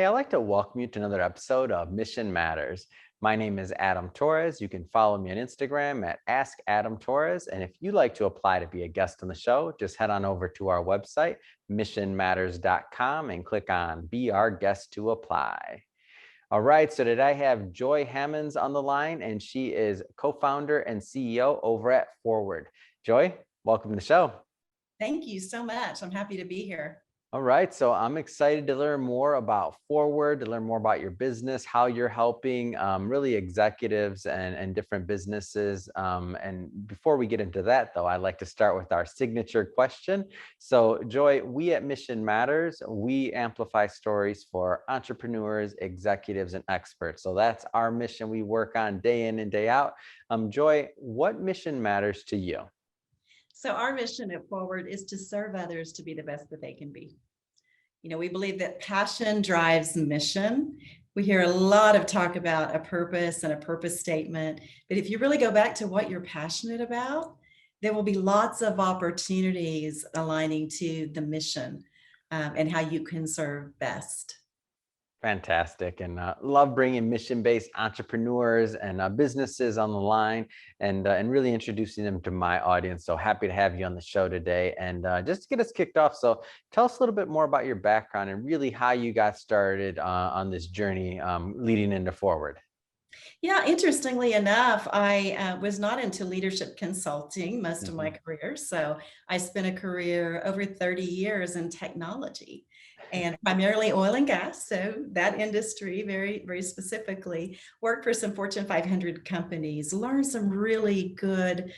I'd like to welcome you to another episode of Mission Matters. My name is Adam Torres. You can follow me on Instagram at Ask Adam Torres. And if you'd like to apply to be a guest on the show, just head on over to our website, missionmatters.com, and click on Be Our Guest to apply. All right, so today I have Joy Hammons on the line, and she is co-founder and CEO over at Foreword. Joy, welcome to the show. Thank you so much. I'm happy to be here. All right, so I'm excited to learn more about Foreword, to learn more about your business, how you're helping really executives and different businesses. And before we get into that, though, I'd like to start with our signature question. So, Joy, we at Mission Matters, we amplify stories for entrepreneurs, executives, and experts. So that's our mission we work on day in and day out. Joy, what mission matters to you? So our mission at Forward is to serve others to be the best that they can be. We believe that passion drives mission. We hear a lot of talk about a purpose and a purpose statement, but if you really go back to what you're passionate about, there will be lots of opportunities aligning to the mission and how you can serve best. Fantastic. And love bringing mission-based entrepreneurs and businesses on the line and really introducing them to my audience. So happy to have you on the show today. And just to get us kicked off, so tell us a little bit more about your background and really how you got started on this journey leading into Forward. Yeah, interestingly enough, I was not into leadership consulting most of my career. So I spent a career over 30 years in technology and primarily oil and gas. So that industry, very, very specifically, worked for some Fortune 500 companies, learned some really good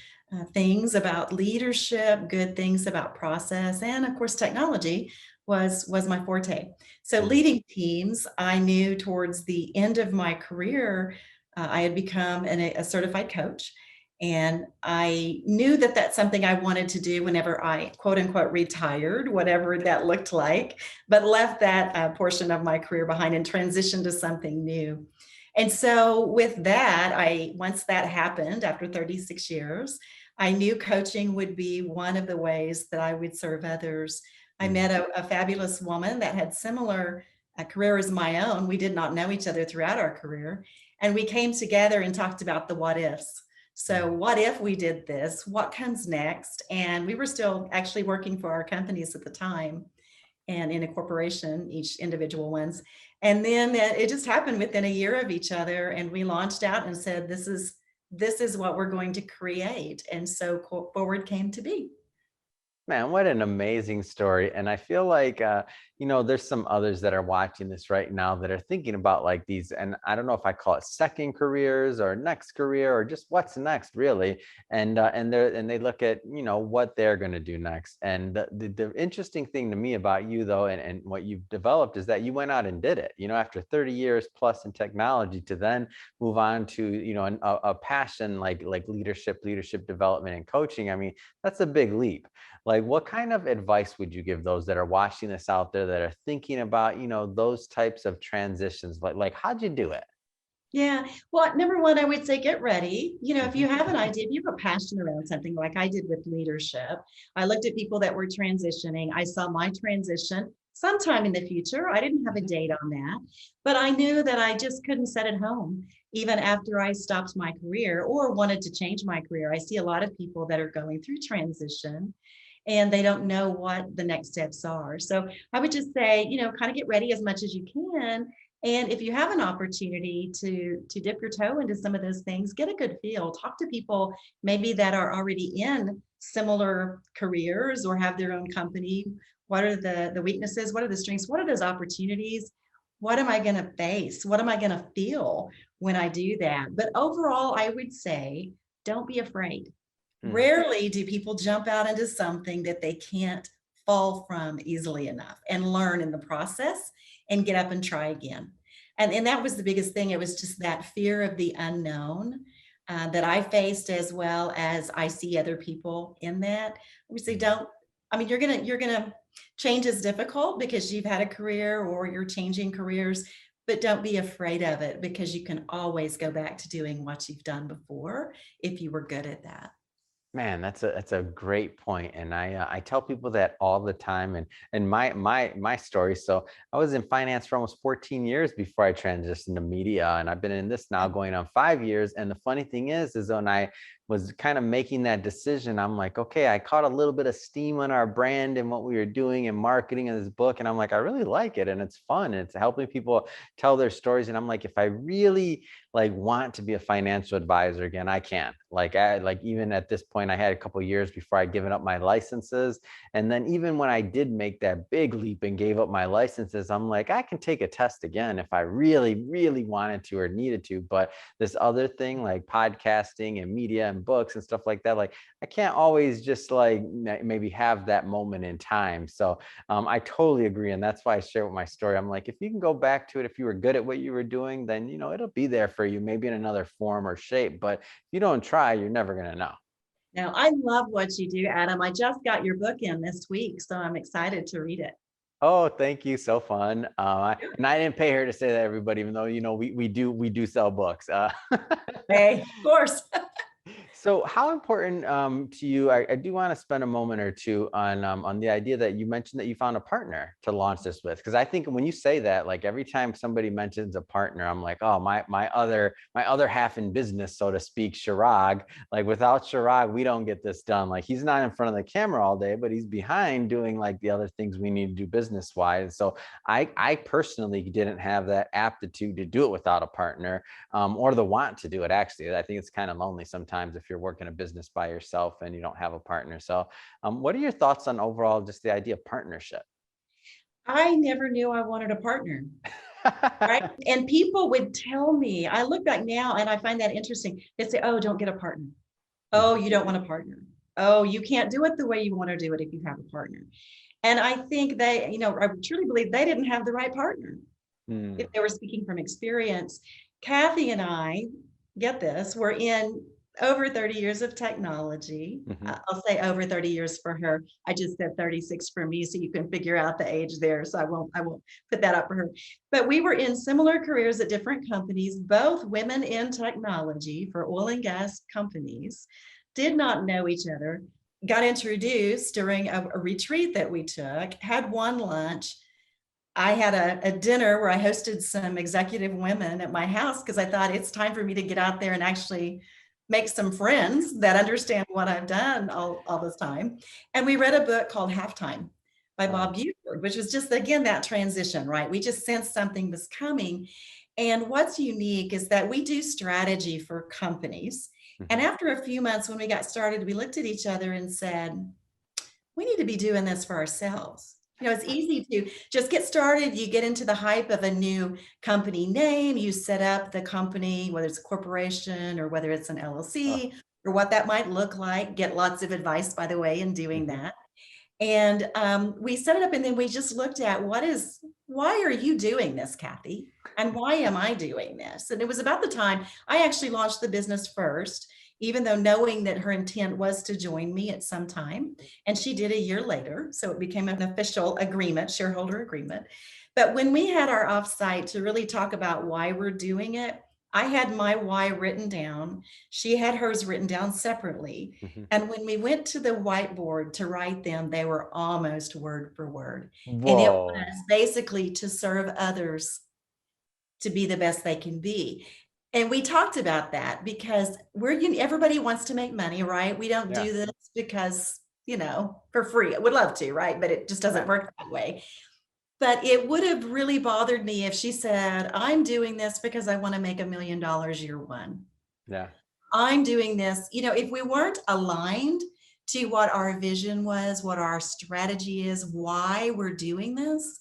things about leadership, good things about process, and of course, technology was my forte. So Mhm. leading teams, I knew towards the end of my career, I had become a certified coach. And I knew that that's something I wanted to do whenever I quote unquote retired, whatever that looked like, but left that portion of my career behind and transitioned to something new. And so with that, once that happened after 36 years, I knew coaching would be one of the ways that I would serve others. I Mhm. met a fabulous woman that had similar career as my own. We did not know each other throughout our career. And we came together and talked about the what ifs. So, Mhm. what if we did this? What comes next? And we were still actually working for our companies at the time and in a corporation, each individual ones. And then it just happened within a year of each other. And we launched out and said, this is what we're going to create. And so Forward came to be. Man, what an amazing story. And I feel like, there's some others that are watching this right now that are thinking about like these, and I don't know if I call it second careers or next career or just what's next really. And they look at, what they're going to do next. And the interesting thing to me about you though, and what you've developed is that you went out and did it, after 30 years plus in technology to then move on to, a passion like leadership development and coaching. I mean, that's a big leap. Like, what kind of advice would you give those that are watching this out there that are thinking about, those types of transitions? Like how'd you do it? Yeah. Well, number one, I would say get ready. If Mhm. you have an idea, if you have a passion around something like I did with leadership, I looked at people that were transitioning. I saw my transition sometime in the future. I didn't have a Mhm. date on that, but I knew that I just couldn't set it home even after I stopped my career or wanted to change my career. I see a lot of people that are going through transition and they don't know what the next steps are. So I would just say, kind of get ready as much as you can. And if you have an opportunity to dip your toe into some of those things, get a good feel. Talk to people maybe that are already in similar careers or have their own company. What are the weaknesses? What are the strengths? What are those opportunities? What am I going to face? What am I going to feel when I do that? But overall, I would say don't be afraid. Mm. Rarely do people jump out into something that they can't fall from easily enough and learn in the process and get up and try again. And that was the biggest thing. It was just that fear of the unknown that I faced, as well as I see other people in that. We say, Mm. don't, I mean, you're gonna change is difficult because you've had a career or you're changing careers, but don't be afraid of it because you can always go back to doing what you've done before if you were good at that. Man, that's a great point, and I tell people that all the time. And my story. So I was in finance for almost 14 years before I transitioned to media, and I've been in this now going on 5 years. And the funny thing is when I was kind of making that decision, I'm like, okay, I caught a little bit of steam on our brand and what we were doing and marketing in this book, and I'm like, I really like it, and it's fun, and it's helping people tell their stories. And I'm like, if I really like want to be a financial advisor again, I can. Like even at this point, I had a couple of years before I'd given up my licenses. And then even when I did make that big leap and gave up my licenses, I'm like, I can take a test again if I really, really wanted to or needed to. But this other thing like podcasting and media and books and stuff like that, like I can't always just like maybe have that moment in time. So I totally agree. And that's why I share with my story. I'm like, if you can go back to it, if you were good at what you were doing, then, it'll be there for you, maybe in another form or shape. But if you don't try, you're never going to know. Now, I love what you do, Adam. I just got your book in this week, so I'm excited to read it. Oh, thank you. So fun. And I didn't pay her to say that, everybody, even though, we do sell books. Hey, of course. So, how important to you? I do want to spend a moment or two on the idea that you mentioned that you found a partner to launch this with, because I think when you say that, like every time somebody mentions a partner, I'm like, oh, my other half in business, so to speak, Shirag. Like without Shirag, we don't get this done. Like he's not in front of the camera all day, but he's behind doing like the other things we need to do business wise. So I personally didn't have that aptitude to do it without a partner, or the want to do it. Actually, I think it's kind of lonely sometimes if you're working a business by yourself and you don't have a partner. So, what are your thoughts on overall just the idea of partnership? I never knew I wanted a partner, right? And people would tell me, I look back now and I find that interesting. They say, oh, don't get a partner. Oh, Mhm. you don't want a partner. Oh, you can't do it the way you want to do it if you have a partner. And I think they, I truly believe they didn't have the right partner. If Mm, they were speaking from experience, Kathy and I, get this, we're in over 30 years of technology. mhm. I'll say over 30 years for her. I just said 36 for me, so you can figure out the age there. So I won't put that up for her. But we were in similar careers at different companies, both women in technology for oil and gas companies, did not know each other, got introduced during a retreat that we took, had one lunch. I had a dinner where I hosted some executive women at my house because I thought it's time for me to get out there and actually make some friends that understand what I've done all this time. And we read a book called Halftime by Wow. Bob Buford, which was just, again, that transition, right? We just sensed something was coming. And what's unique is that we do strategy for companies. And Mhm. after a few months, when we got started, we looked at each other and said, we need to be doing this for ourselves. It's easy to just get started. You get into the hype of a new company name, you set up the company, whether it's a corporation or whether it's an Oh, LLC or what that might look like. Get lots of advice, by the way, in doing mhm. that. And we set it up and then we just looked at why are you doing this, Kathy? And why am I doing this? And it was about the time I actually launched the business first, even though knowing that her intent was to join me at some time. And she did a year later. So it became an official agreement, shareholder agreement. But when we had our offsite to really talk about why we're doing it, I had my why written down. She had hers written down separately. Mhm. And when we went to the whiteboard to write them, they were almost word for word. And it Whoa. was basically to serve others to be the best they can be. And we talked about that because everybody wants to make money, right? We don't Yeah. do this because, for free. I would love to, right? But it just doesn't Right. work that way. But it would have really bothered me if she said, I'm doing this because I want to make $1 million year one. Yeah. I'm doing this, if we weren't aligned to what our vision was, what our strategy is, why we're doing this,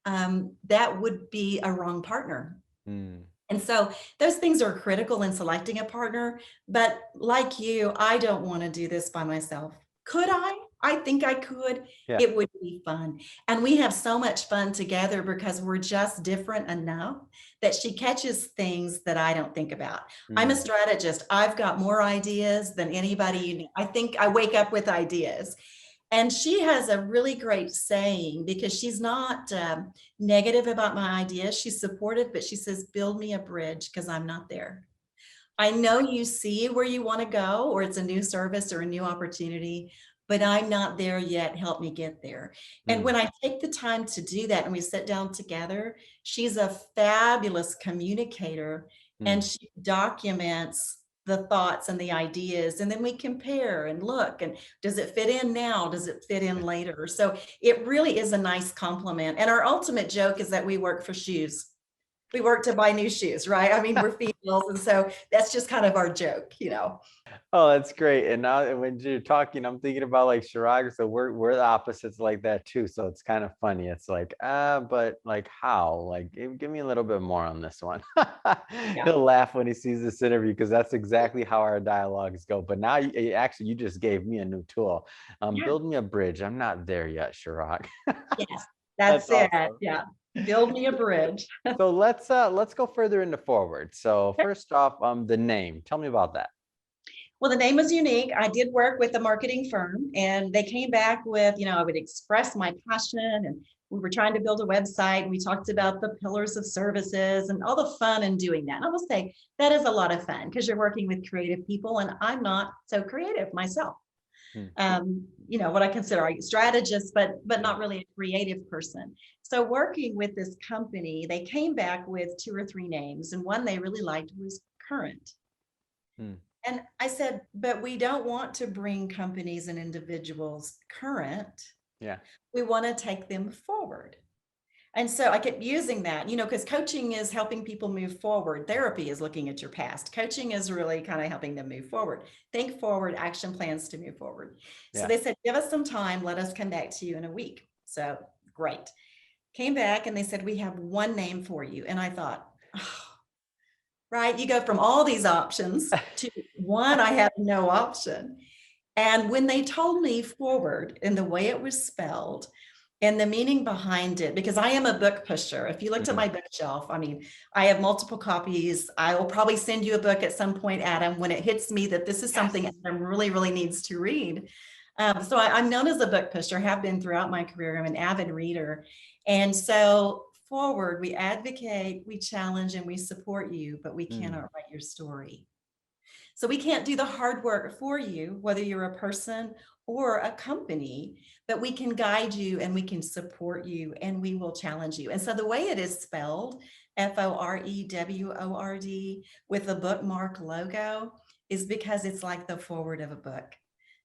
that would be a wrong partner. Mm. And so those things are critical in selecting a partner. But like you, I don't want to do this by myself. Could I? I think I could. Yeah. It would be fun. And we have so much fun together because we're just different enough that she catches things that I don't think about. I'm a Mm. strategist. I've got more ideas than anybody. I think I wake up with ideas. And she has a really great saying because she's not negative about my ideas. She's supportive, but she says, build me a bridge because I'm not there. I know you see where you want to go, or it's a new service or a new opportunity, but I'm not there yet. Help me get there. And Mm, when I take the time to do that and we sit down together, she's a fabulous communicator and mm. she documents the thoughts and the ideas. And then we compare and look and does it fit in now? Does it fit in later? So it really is a nice compliment. And our ultimate joke is that we work for shoes. We work to buy new shoes, right? I mean, we're females, and so that's just kind of our joke, you know? Oh, that's great. And now when you're talking, I'm thinking about like Chirag. So we're the opposites like that too. So it's kind of funny. It's like, but like how? Like give me a little bit more on this one. Yeah. He'll laugh when he sees this interview because that's exactly how our dialogues go. But now actually you just gave me a new tool. Yeah. Build me a bridge. I'm not there yet, Chirag. Yes, That's that's it. awesome. Yeah. Build me a bridge. So let's go further into forward. So first off, the name. Tell me about that. Well, the name was unique. I did work with a marketing firm and they came back with, I would express my passion and we were trying to build a website and we talked about the pillars of services and all the fun in doing that. And I will say that is a lot of fun because you're working with creative people and I'm not so creative myself. Hmm, What I consider a strategist, but yeah. not really a creative person. So working with this company, they came back with two or three names and one they really liked was Current. Hmm, And I said, but we don't want to bring companies and individuals current. yeah. We want to take them forward. And so I kept using that, because coaching is helping people move forward. Therapy is looking at your past. Coaching is really kind of helping them move forward. Think forward, action plans to move forward. So Yeah. they said, give us some time. Let us come back to you in a week. So great. Came back and they said, we have one name for you. And I thought, oh, right, you go from all these options to one, I have no option. And when they told me forward and the way it was spelled and the meaning behind it, because I am a book pusher. If you looked at Mhm. my bookshelf, I mean, I have multiple copies. I will probably send you a book at some point, Adam, when it hits me that this is something Yes. Adam really, really needs to read. I'm known as a book pusher, have been throughout my career. I'm an avid reader. And so forward, we advocate, we challenge, and we support you, but we Mm, cannot write your story. So we can't do the hard work for you, whether you're a person or a company, but we can guide you and we can support you and we will challenge you. And so the way it is spelled, Foreword, with the bookmark logo, is because it's like the forward of a book.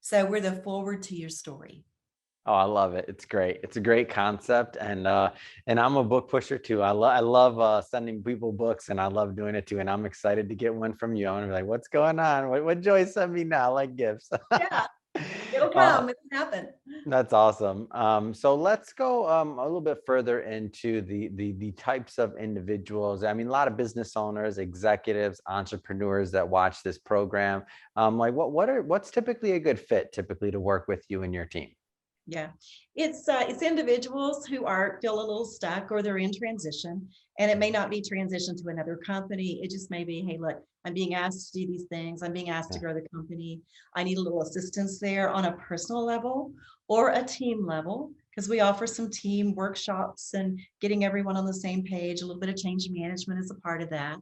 So we're the forward to your story. oh, I love it. It's great. It's a great concept, and I'm a book pusher too. I love sending people books, and I love doing it too. And I'm excited to get one from you. I'm gonna be like, "What's going on? What Joy sent me now?" I like gifts. Yeah, it'll uh, come, it'll happen. that's awesome. So let's go a little bit further into the types of individuals. I mean, a lot of business owners, executives, entrepreneurs that watch this program. Like, what's typically a good fit, typically to work with you and your team? Yeah, it's individuals who are feel a little stuck or they're in transition, and it may not be transition to another company. It just may be, hey, look, I'm being asked to do these things. I'm being asked to Yeah. grow the company. I need a little assistance there on a personal level or a team level because we offer some team workshops and getting everyone on the same page. A little bit of change management is a part of that.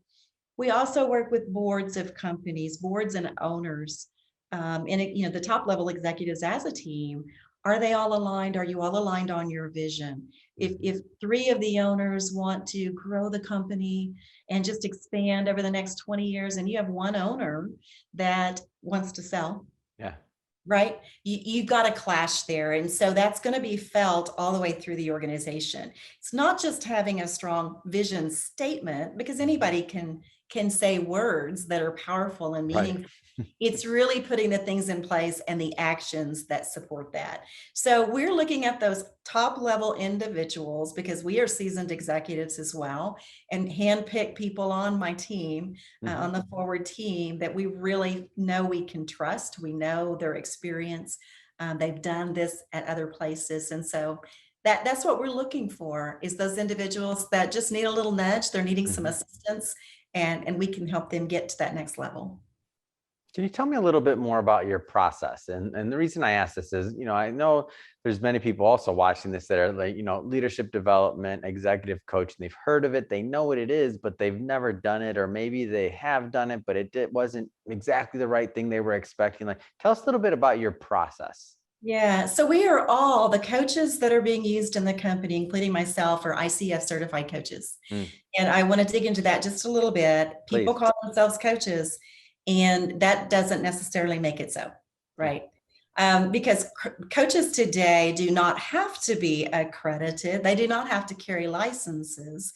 We also work with boards of companies, boards and owners, and the top level executives as a team. Are they all aligned? Are you all aligned on your vision? Mhm. If three of the owners want to grow the company and just expand over the next 20 years, and you have one owner that wants to sell, Yeah. right? You got a clash there. And so that's going to be felt all the way through the organization. It's not just having a strong vision statement because Mhm. anybody can say words that are powerful and Right. meaningful. It's really putting the things in place and the actions that support that. So we're looking at those top level individuals because we are seasoned executives as well and handpick people on my team, Mhm. on the forward team that we really know we can trust. We know their experience. They've done this at other places. And so that's what we're looking for is those individuals that just need a little nudge. They're needing some Mhm. assistance and we can help them get to that next level. Can you tell me a little bit more about your process? And the reason I ask this is, I know there's many people also watching this that are like, leadership development, executive coach, and they've heard of it, they know what it is, but they've never done it, or maybe they have done it, but it wasn't exactly the right thing they were expecting. Like, tell us a little bit about your process. Yeah, so we are all the coaches that are being used in the company, including myself, are ICF certified coaches. Mm, And I want to dig into that just a little bit. People please. call themselves coaches, and that doesn't necessarily make it so, Mm, right? Because coaches today do not have to be accredited, they do not have to carry licenses.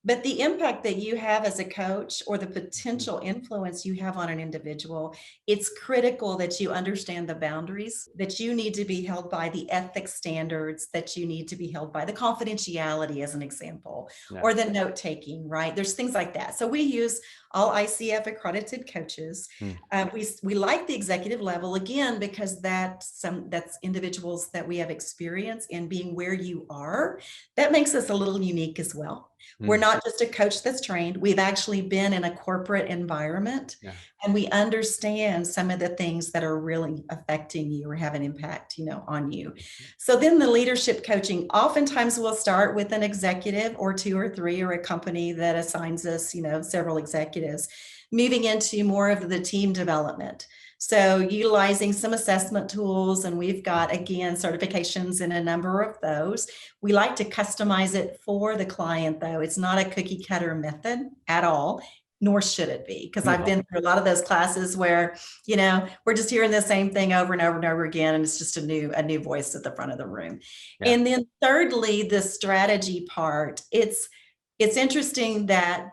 But the impact that you have as a coach or the mhm, potential influence you have on an individual, it's critical that you understand the boundaries that you need to be held by, the ethics standards that you need to be held by, the confidentiality, as an example, yeah. or the note taking, right? There's things like that. So we use all ICF accredited coaches. Mm, We like the executive level again because that's individuals that we have experience in being where you are. That makes us a little unique as well. We're mm, not just a coach that's trained. We've actually been in a corporate environment yeah. and we understand some of the things that are really affecting you or have an impact, on you. So then the leadership coaching, oftentimes we'll start with an executive or two or three or a company that assigns us, several executives, moving into more of the team development. So utilizing some assessment tools, and we've got, again, certifications in a number of those. We like to customize it for the client, though. It's not a cookie cutter method at all, nor should it be, because I've No. been through a lot of those classes where, we're just hearing the same thing over and over and over again, and it's just a new voice at the front of the room. Yeah. And then thirdly, the strategy part. It's interesting that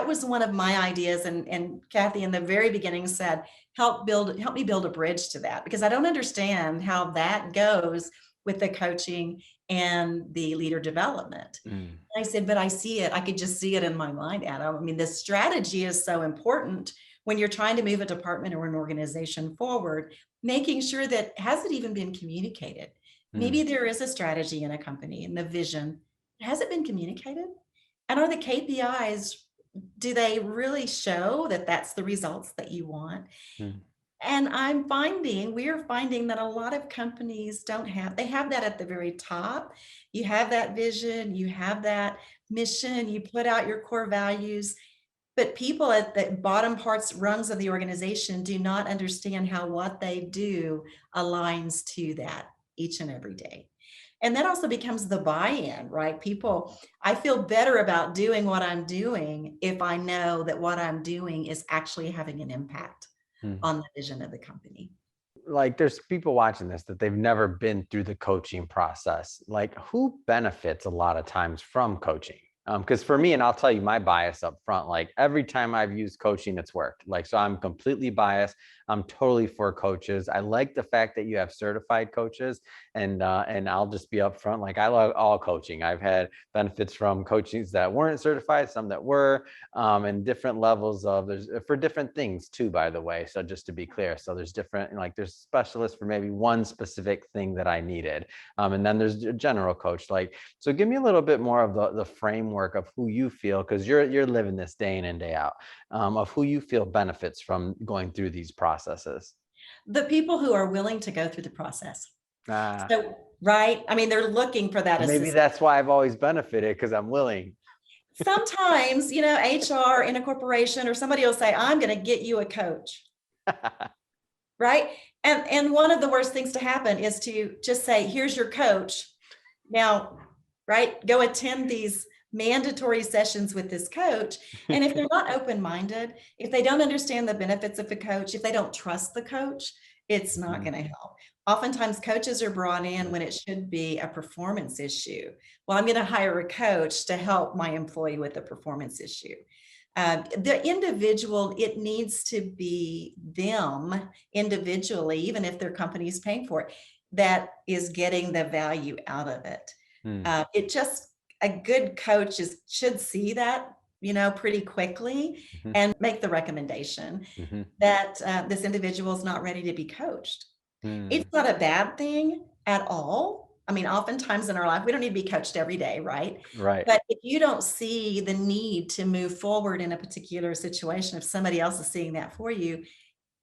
was one of my ideas, and Kathy in the very beginning said, help me build a bridge to that, because I don't understand how that goes with the coaching and the leader development. Mm, I said, but I see it. I could just see it in my mind, Adam. I mean, the strategy is so important when you're trying to move a department or an organization forward, making sure that has it even been communicated? mm, Maybe there is a strategy in a company and the vision. Has it been communicated? And are the KPIs, do they really show that that's the results that you want? mm, And we're finding that a lot of companies they have that at the very top. You have that vision, you have that mission, you put out your core values, but people at the bottom parts, rungs of the organization do not understand how what they do aligns to that each and every day. And that also becomes the buy-in, right? I feel better about doing what I'm doing if I know that what I'm doing is actually having an impact mm. on the vision of the company. Like, there's people watching this that they've never been through the coaching process. Like, who benefits a lot of times from coaching? Because for me, and I'll tell you my bias up front, like every time I've used coaching, it's worked. Like, so I'm completely biased. I'm totally for coaches. I like the fact that you have certified coaches, and I'll just be upfront. Like, I love all coaching. I've had benefits from coaches that weren't certified, some that were, and different levels of, there's for different things too, by the way. So just to be clear, so there's different, like there's specialists for maybe one specific thing that I needed, and then there's a general coach. Like, so give me a little bit more of the framework of who you feel, because you're living this day in and day out, of who you feel benefits from going through these processes. The people who are willing to go through the process. Ah, So, right? I mean, they're looking for that maybe assistance. that's why I've always benefited, because I'm willing. Sometimes, HR in a corporation or somebody will say, I'm going to get you a coach, right? And one of the worst things to happen is to just say, here's your coach. Now, right, go attend these mandatory sessions with this coach. And if they're not open-minded, if they don't understand the benefits of the coach, if they don't trust the coach, it's not Mhm. going to help. Oftentimes coaches are brought in when it should be a performance issue. Well, I'm going to hire a coach to help my employee with a performance issue. The individual, it needs to be them individually, even if their company is paying for it, that is getting the value out of it. Mm, A good coach should see that, pretty quickly mhm, and make the recommendation mhm, that this individual is not ready to be coached. mm. It's not a bad thing at all. I mean, oftentimes in our life, we don't need to be coached every day, right? Right. But if you don't see the need to move forward in a particular situation, if somebody else is seeing that for you,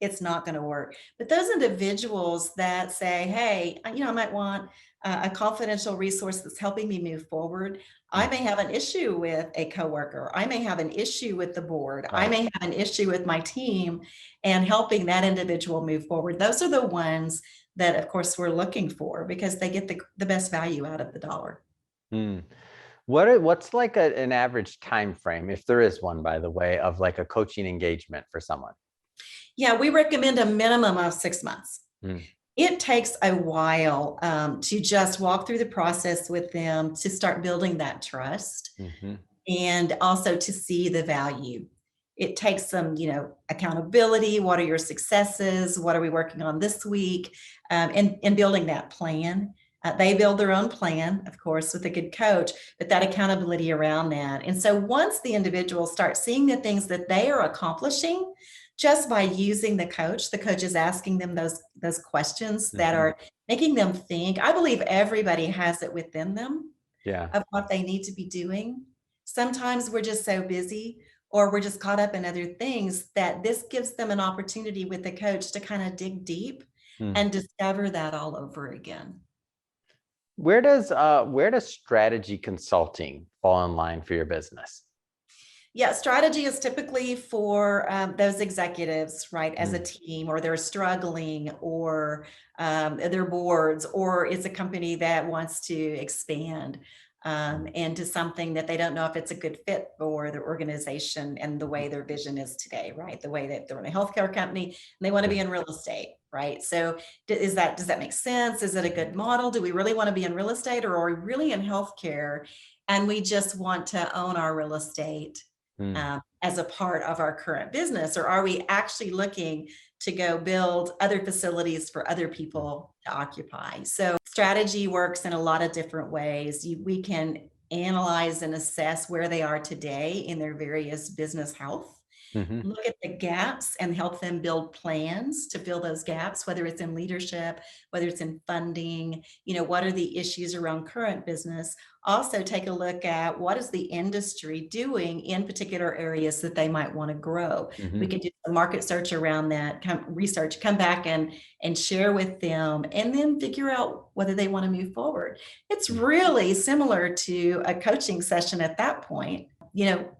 it's not going to work. But those individuals that say, hey, I might want a confidential resource that's helping me move forward. I Mm, may have an issue with a coworker. I may have an issue with the board. I right. may have an issue with my team, and helping that individual move forward. Those are the ones that, of course, we're looking for because they get the best value out of the dollar. Mm. What's like an average time frame, if there is one, by the way, of like a coaching engagement for someone? Yeah, we recommend a minimum of 6 months. Mm, It takes a while to just walk through the process with them to start building that trust hmm and also to see the value. It takes some, accountability. What are your successes? What are we working on this week? And building that plan. They build their own plan, of course, with a good coach, but that accountability around that. And so once the individuals start seeing the things that they are accomplishing just by using the coach is asking them those questions that hmm are making them think. I believe everybody has it within them Yeah. of what they need to be doing. Sometimes we're just so busy or we're just caught up in other things that this gives them an opportunity with the coach to kind of dig deep Mm. and discover that all over again. Where does strategy consulting fall in line for your business? Yeah, strategy is typically for those executives, right, as a Mm, team, or they're struggling, or their boards, or it's a company that wants to expand mm, into something that they don't know if it's a good fit for their organization and the way their vision is today, right? The way that they're in a healthcare company and they want to yeah. be in real estate, right? So does that make sense? Is it a good model? Do we really want to be in real estate, or are we really in healthcare and we just want to own our real estate Mm, as a part of our current business? Or are we actually looking to go build other facilities for other mm, people to occupy? So strategy works in a lot of different ways. We can analyze and assess where they are today in their various business health, mhm, look at the gaps and help them build plans to fill those gaps, whether it's in leadership, whether it's in funding, what are the issues around current business. Also take a look at what is the industry doing in particular areas that they might want to grow. We mhm, can do some market search around that, research, come back and share with them, and then figure out whether they want to move forward. It's mm, really similar to a coaching session at that point.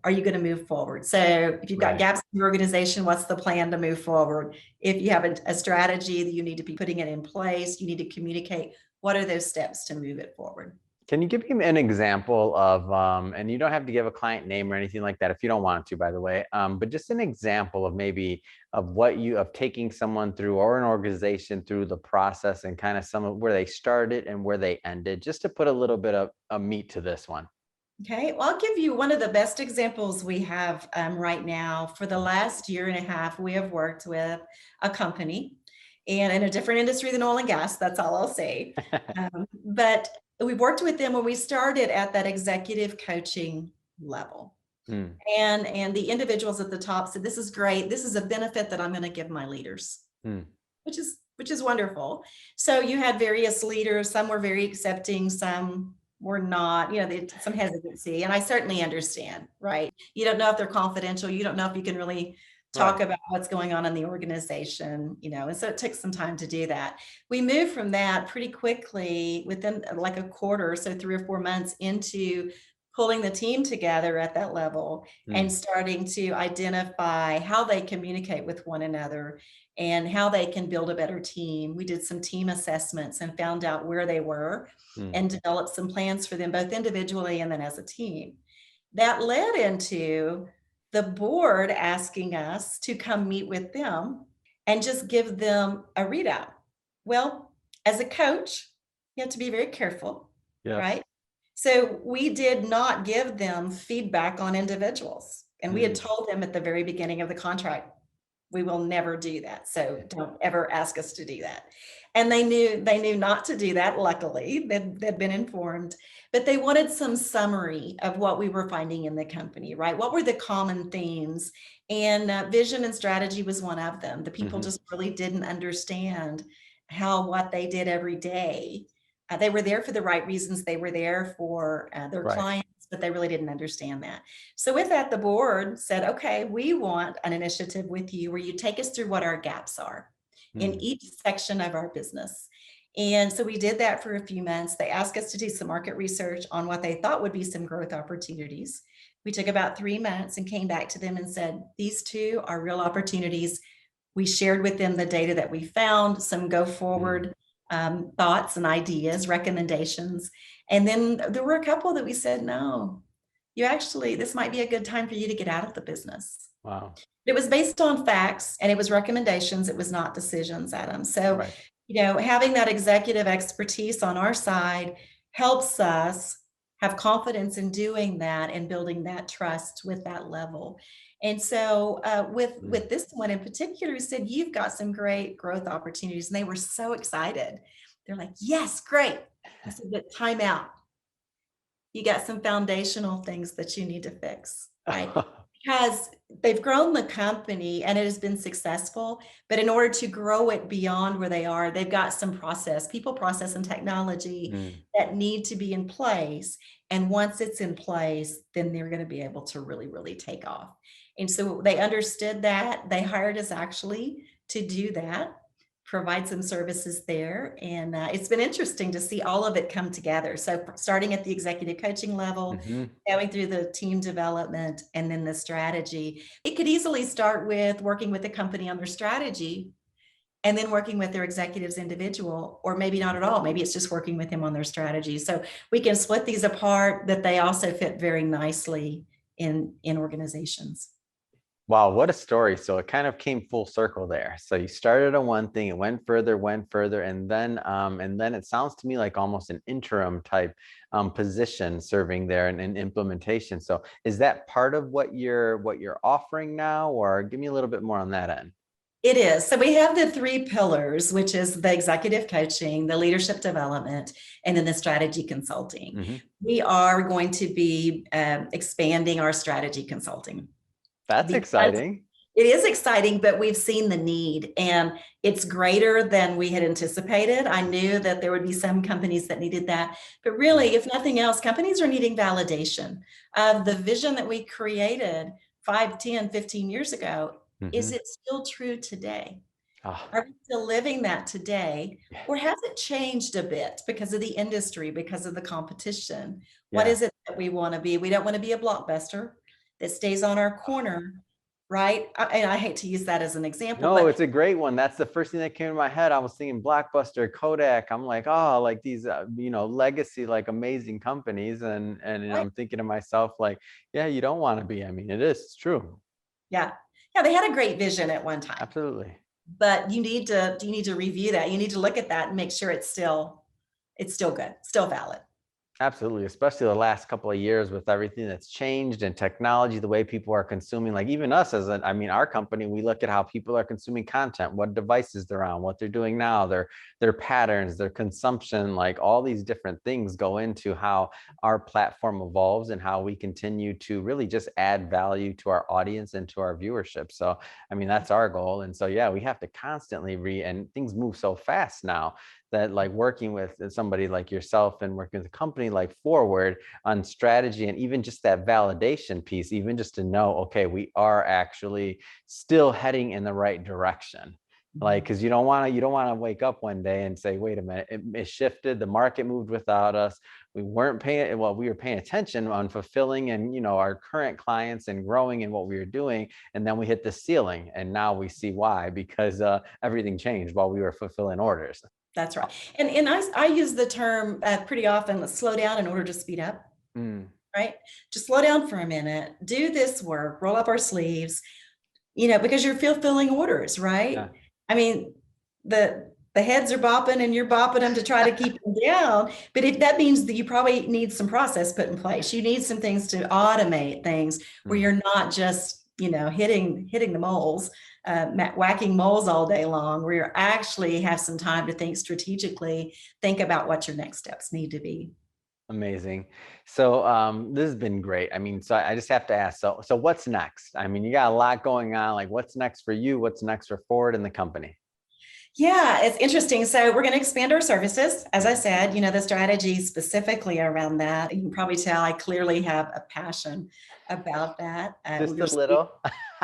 Are you going to move forward? So if you've got right. gaps in your organization, what's the plan to move forward? If you have a strategy that you need to be putting it in place, you need to communicate, what are those steps to move it forward? Can you give me an example of, and you don't have to give a client name or anything like that if you don't want to, by the way, but just an example of maybe of taking someone through, or an organization through the process, and kind of some of where they started and where they ended, just to put a little bit of meat to this one. Okay, well, I'll give you one of the best examples we have right now. For the last year and a half, we have worked with a company and in a different industry than oil and gas. That's all I'll say. But we worked with them when we started at that executive coaching level. Mm, And the individuals at the top said, this is great. This is a benefit that I'm going to give my leaders, mm, which is wonderful. So you had various leaders, some were very accepting, some were not, some hesitancy. And I certainly understand, right? You don't know if they're confidential. You don't know if you can really talk right. about what's going on in the organization, and so it took some time to do that. We moved from that pretty quickly within like a quarter, so 3 or 4 months into pulling the team together at that level and Mm, starting to identify how they communicate with one another and how they can build a better team. We did some team assessments and found out where they were mm, and developed some plans for them, both individually and then as a team. That led into the board asking us to come meet with them and just give them a readout. Well, as a coach, you have to be very careful, yep. right? So we did not give them feedback on individuals. And we had Mm, told them at the very beginning of the contract, we will never do that. So don't ever ask us to do that. And they knew not to do that. Luckily, they'd been informed, but they wanted some summary of what we were finding in the company, right? What were the common themes? And vision and strategy was one of them. The people mhm, just really didn't understand how what they did every day. They were there for the right reasons. They were there for their right. clients. but they really didn't understand that. So with that, the board said, okay, we want an initiative with you where you take us through what our gaps are in Mm, each section of our business. And so we did that for a few months. They asked us to do some market research on what they thought would be some growth opportunities. We took about 3 months and came back to them and said, these two are real opportunities. We shared with them the data that we found, some go mm. forward thoughts and ideas, recommendations. And then there were a couple that we said, no, you actually, this might be a good time for you to get out of the business. Wow. It was based on facts and it was recommendations. It was not decisions, Adam. So, Right. having that executive expertise on our side helps us have confidence in doing that and building that trust with that level. And so, Mm. with this one in particular, we said you've got some great growth opportunities, and they were so excited. They're like, "Yes, great." I said, "But time out. You got some foundational things that you need to fix, right?" Because they've grown the company and it has been successful, but in order to grow it beyond where they are, they've got some people, process, and technology Mm, that need to be in place. And once it's in place, then they're going to be able to really, really take off. And so they understood that. They hired us actually to do that, provide some services there. And it's been interesting to see all of it come together. So starting at the executive coaching level, mhm. going through the team development and then the strategy. It could easily start with working with the company on their strategy and then working with their executives individual, or maybe not at all. Maybe it's just working with him on their strategy. So we can split these apart, but they also fit very nicely in organizations. Wow, what a story. So it kind of came full circle there. So you started on one thing, it went further, and then it sounds to me like almost an interim type position serving there in implementation. So is that part of what you're offering now, or give me a little bit more on that end? It is. So we have the three pillars, which is the executive coaching, the leadership development, and then the strategy consulting. Hmm. We are going to be expanding our strategy consulting That's because exciting. it is exciting, but we've seen the need and it's greater than we had anticipated. I knew that there would be some companies that needed that, but really, if nothing else, companies are needing validation of the vision that we created 5, 10, 15 years ago. Is Mm-hmm. it still true today? Oh, Are we still living that today? yeah. Or has it changed a bit because of the industry, because of the competition? What Yeah. is it that we want to be? We don't want to be a blockbuster that stays on our corner, right? And I hate to use that as an example, No, but it's a great one. That's the first thing that came to my head. I was thinking Blockbuster, Kodak. I'm like, oh, like these, legacy, like amazing companies. And right, I'm thinking to myself, like, yeah, you don't want to be. I mean, it's true. yeah. Yeah, they had a great vision at one time, Absolutely. but you need to review that. You need to look at that and make sure it's still good, still valid. Absolutely, especially the last couple of years with everything that's changed and technology, the way people are consuming, like even us I mean, our company, we look at how people are consuming content, what devices they're on, what they're doing now, their patterns, their consumption, like all these different things go into how our platform evolves and how we continue to really just add value to our audience and to our viewership. So, I mean, that's our goal. And so, yeah, we have to constantly and things move so fast now that like working with somebody like yourself and working with a company like Foreword on strategy and even just that validation piece, even just to know, okay, we are actually still heading in the right direction. Like, Mhm. because you don't want to wake up one day and say, wait a minute, it shifted, the market moved without us. We weren't paying, well, we were paying attention on fulfilling and our current clients and growing in what we were doing. And then we hit the ceiling. And now we see why, because everything changed while we were fulfilling orders. That's right. And I use the term pretty often, let's slow down in order to speed up, Mm, right? Just slow down for a minute, do this work, roll up our sleeves, because you're fulfilling orders, right? yeah. I mean, the heads are bopping and you're bopping them to try to keep them down. But if that means that you probably need some process put in place, you need some things to automate things where Mm. you're not just, hitting the moles, whacking moles all day long, where you actually have some time to think strategically, think about what your next steps need to be. Amazing. So this has been great. I mean, so I just have to ask, so what's next? I mean, you got a lot going on. Like what's next for you? What's next for Ford and the company? Yeah, it's interesting. So we're going to expand our services. As I said, the strategy specifically around that. You can probably tell I clearly have a passion about that. Just a little.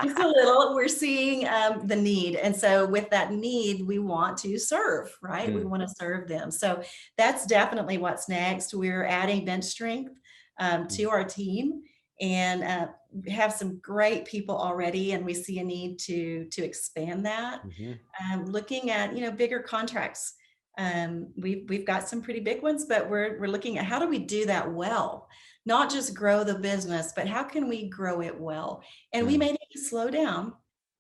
Just a little. We're seeing the need. And so, with that need, we want to serve, right? We Mm, want to serve them. So, that's definitely what's next. We're adding bench strength mm, to our team and we have some great people already. And we see a need to expand that. mhm, Looking at, bigger contracts. We've got some pretty big ones, but we're looking at how do we do that well, not just grow the business, but how can we grow it well? And we mm, may need to slow down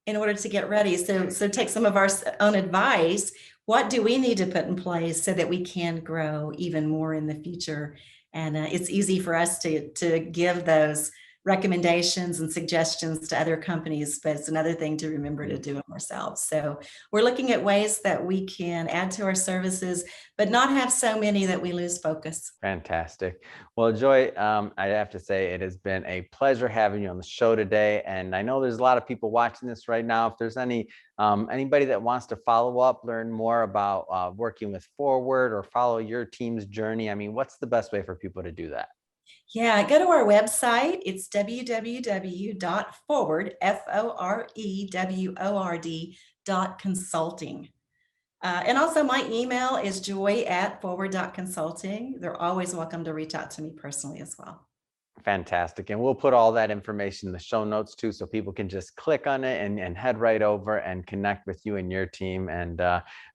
in order to get ready. So take some of our own advice. What do we need to put in place so that we can grow even more in the future? And it's easy for us to give those recommendations and suggestions to other companies, but it's another thing to remember to mm. do them ourselves. So we're looking at ways that we can add to our services, but not have so many that we lose focus. Fantastic. Well, Joy, I have to say it has been a pleasure having you on the show today. And I know there's a lot of people watching this right now. If there's anybody that wants to follow up, learn more about working with Foreword or follow your team's journey, I mean, what's the best way for people to do that? Yeah, go to our website. It's www.forward, FOREWORD.consulting. And also my email is joy@forward.consulting. They're always welcome to reach out to me personally as well. Fantastic. And we'll put all that information in the show notes too, so people can just click on it and head right over and connect with you and your team. And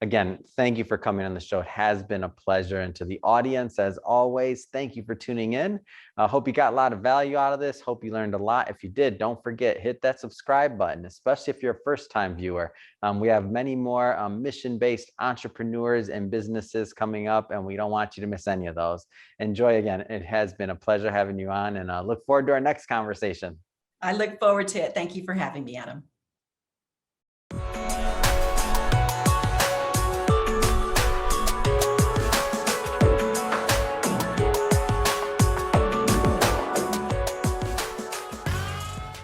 again, thank you for coming on the show. It has been a pleasure. And to the audience, as always, thank you for tuning in. I hope you got a lot of value out of this. Hope you learned a lot. If you did, don't forget, hit that subscribe button, especially if you're a first-time viewer. We have many more mission-based entrepreneurs and businesses coming up, and we don't want you to miss any of those. Enjoy again. It has been a pleasure having you on, and look forward to our next conversation. I look forward to it. Thank you for having me, Adam.